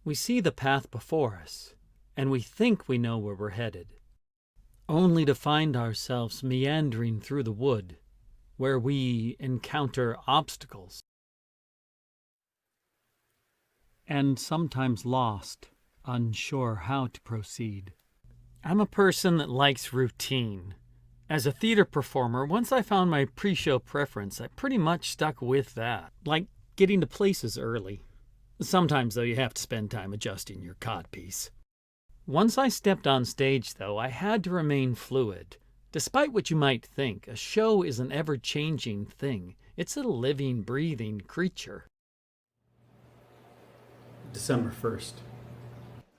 We see the path before us, and we think we know where we're headed, only to find ourselves meandering through the wood, where we encounter obstacles, and sometimes lost, unsure how to proceed. I'm a person that likes routine. As a theater performer, once I found my pre-show preference, I pretty much stuck with that, like getting to places early. Sometimes, though, you have to spend time adjusting your codpiece. Once I stepped on stage, though, I had to remain fluid. Despite what you might think, a show is an ever-changing thing. It's a living, breathing creature. December 1st.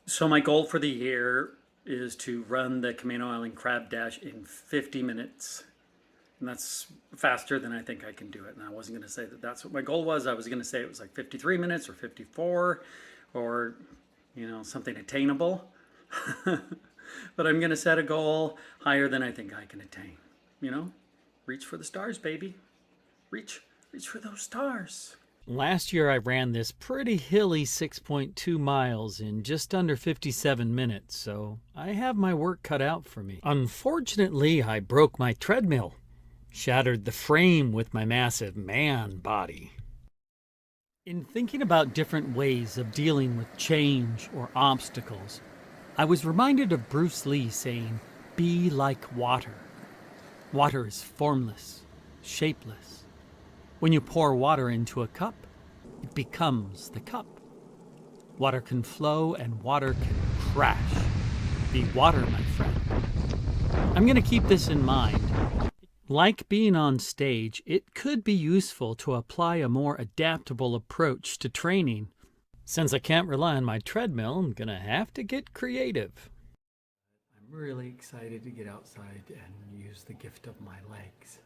So my goal for the year is to run the Camino Island Crab Dash in 50 minutes. And that's faster than I think I can do it. And I wasn't going to say that that's what my goal was. I was going to say it was like 53 minutes or 54 or, something attainable. But I'm going to set a goal higher than I think I can attain. Reach for the stars, baby. Reach for those stars. Last year I ran this pretty hilly 6.2 miles in just under 57 minutes, so I have my work cut out for me. Unfortunately, I broke my treadmill, shattered the frame with my massive man body. In thinking about different ways of dealing with change or obstacles, I was reminded of Bruce Lee saying, "Be like water." Water is formless, shapeless. When you pour water into a cup, it becomes the cup. Water can flow and water can crash. Be water, my friend. I'm going to keep this in mind. Like being on stage, it could be useful to apply a more adaptable approach to training. Since I can't rely on my treadmill, I'm going to have to get creative. I'm really excited to get outside and use the gift of my legs.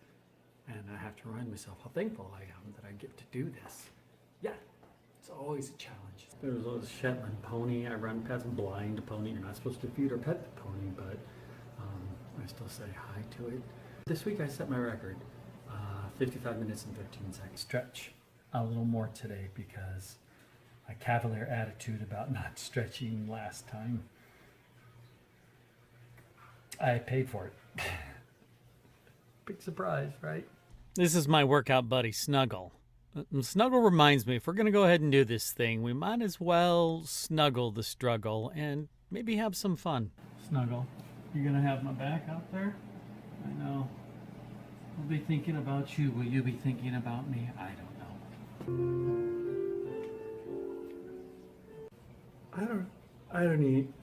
And I have to remind myself how thankful I am that I get to do this. Yeah, it's always a challenge. There's a Shetland pony. I run past a blind pony. You're not supposed to feed or pet the pony, but I still say hi to it. This week I set my record, 55 minutes and 13 seconds. Stretch a little more today because my cavalier attitude about not stretching last time, I paid for it. Big surprise, right? This is my workout buddy, Snuggle. Snuggle reminds me, if we're going to go ahead and do this thing, we might as well snuggle the struggle and maybe have some fun. Snuggle, you going to have my back out there? I know. I'll be thinking about you. Will you be thinking about me? I don't know. I don't even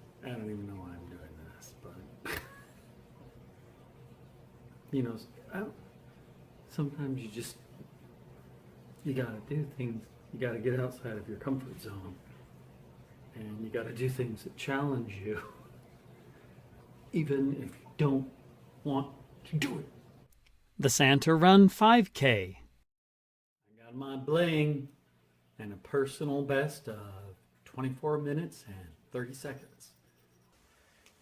know why I'm doing this, but sometimes you gotta do things. You gotta get outside of your comfort zone, and you gotta do things that challenge you, even if you don't want to do it. The Santa Run 5K. I got my bling and a personal best of 24 minutes and 30 seconds.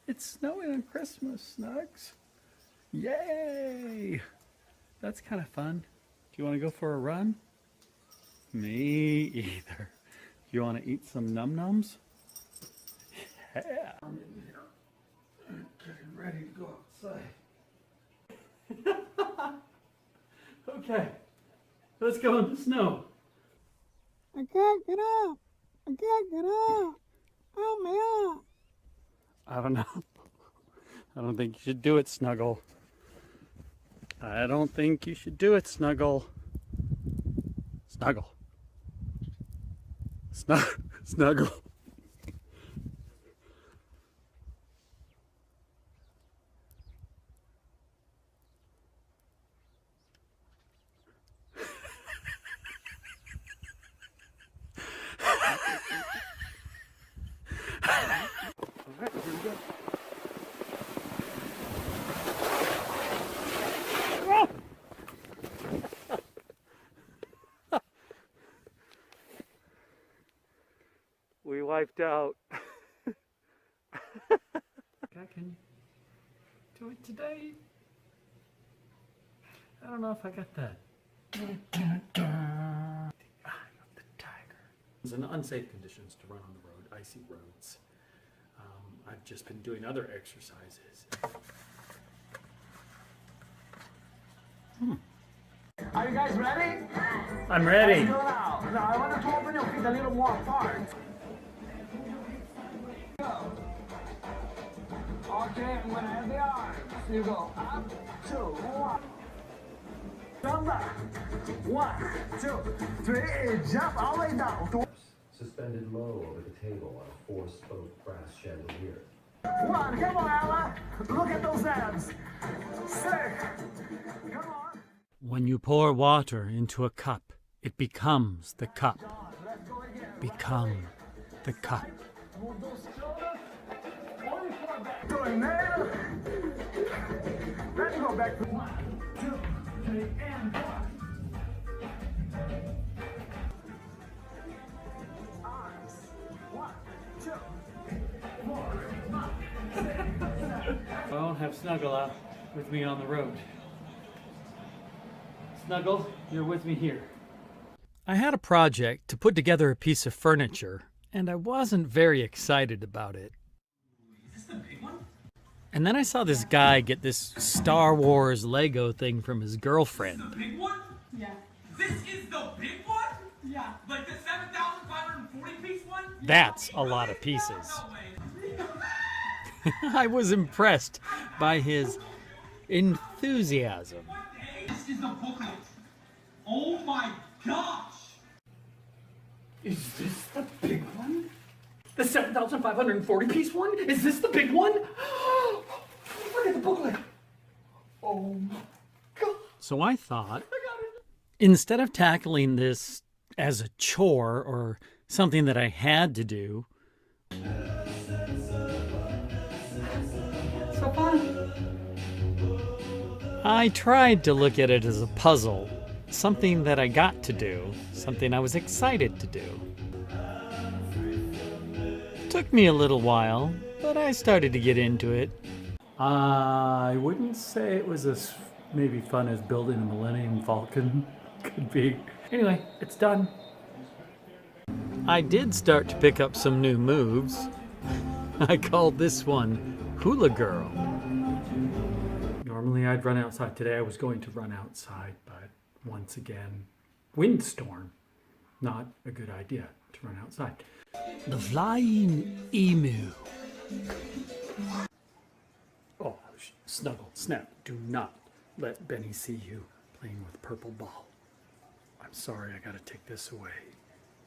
It's snowing on Christmas, Snugs. Yay! That's kind of fun. Do you want to go for a run? Me either. Do you want to eat some num-nums? Yeah. I'm in here. I'm getting ready to go outside. Okay. Let's go in the snow. I can't get up. I can't get up. Help me up. I don't know. I don't think you should do it, Snuggle. I don't think you should do it, Snuggle. Snuggle. Snuggle. Alright, here we go. We wiped out. I can do it today. I don't know if I got that. The eye of the tiger. In unsafe conditions to run on the road, icy roads. I've just been doing other exercises. Are you guys ready? I'm ready. Let's go now. Now I want you to open your feet a little more apart. Go. Okay, I'm gonna have the arms. You go up, 2, 1. Jump back. 1, 2, 3. Jump all the way down. 2. Suspended low over the table on a 4-spoke brass chandelier. 1. Come on, Ella. Look at those abs. 6. Come on. When you pour water into a cup, it becomes the cup. Become the cup. Move those shoulders. Only far back. Doing nail. Then go back. 1, 2, 3, and 4. Arms. 1, 2, 4, 5, 6, 7. I won't have Snuggle out with me on the road. Snuggle, you're with me here. I had a project to put together a piece of furniture, and I wasn't very excited about it. Is this the big one? And then I saw this guy get this Star Wars Lego thing from his The girlfriend. big one? Yeah. This is the big one? Yeah. Like the 7,540 piece one? That's a lot of pieces. No way. I was impressed by his enthusiasm. This is the booklet. Oh my gosh! Is this the big one? The 7,540 piece one? Is this the big one? Look at the booklet. Oh my God. So I thought, instead of tackling this as a chore or something that I had to do, so fun. I tried to look at it as a puzzle, something that I got to do, something I was excited to do. Took me a little while, but I started to get into it. I wouldn't say it was as maybe fun as building a Millennium Falcon could be. Anyway, it's done. I did start to pick up some new moves. I called this one Hula Girl. Normally I'd run outside. Today I was going to run outside, but once again, windstorm. Not a good idea to run outside. The Flying Emu. Oh, Snuggle, snap. Do not let Beni see you playing with purple ball. I'm sorry, I gotta take this away.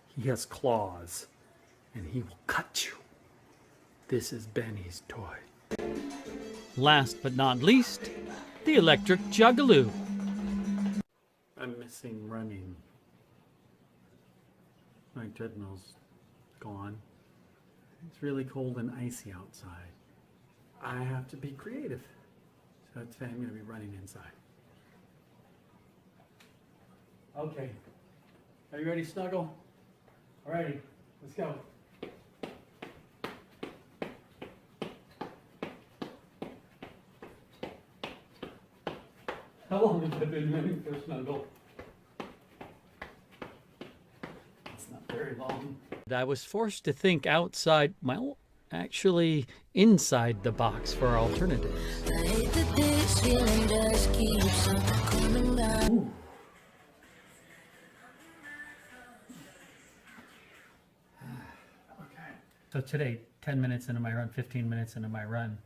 He has claws, and he will cut you. This is Beni's toy. Last but not least, the electric jugaloo. I'm missing running. My treadmill's gone. It's really cold and icy outside. I have to be creative. So today I'm going to be running inside. Okay. Are you ready, Snuggle? Alrighty, let's go. How long have I been running for Snuggle? It's not very long. I was forced to think outside, well, actually inside the box for alternatives. I hate that this feeling just keeps on coming back. Ooh. Okay. So today, 10 minutes into my run, 15 minutes into my run,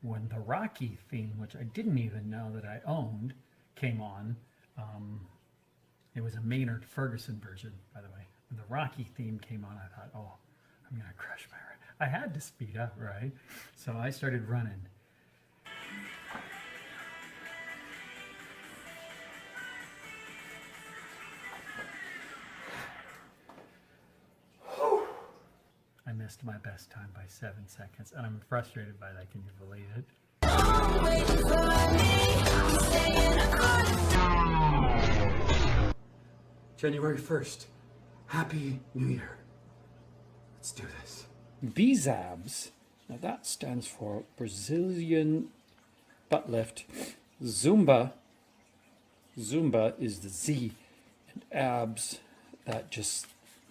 when the Rocky theme, which I didn't even know that I owned, came on. It was a Maynard Ferguson version, by the way. When the Rocky theme came on, I thought, oh, I'm going to crush my run. I had to speed up, right? So I started running. I missed my best time by 7 seconds, and I'm frustrated by that. Can you believe it? January 1st. Happy New Year. Let's do this. BZABs. Now that stands for Brazilian butt lift. Zumba. Zumba is the Z. And abs, that just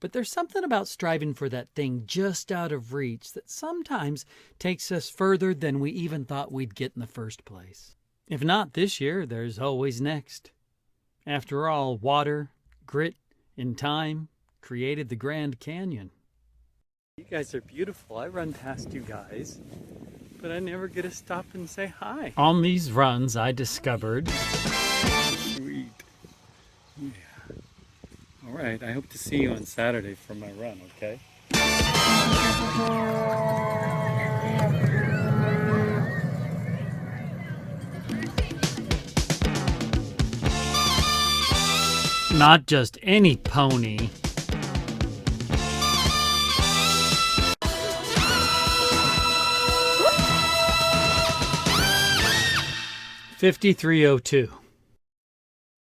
But there's something about striving for that thing just out of reach that sometimes takes us further than we even thought we'd get in the first place. If not this year, there's always next. After all, water, grit, and time created the Grand Canyon. You guys are beautiful. I run past you guys, but I never get to stop and say hi. On these runs, I discovered... Sweet. Yeah. All right, I hope to see you on Saturday for my run, okay? Not just any pony. 5302.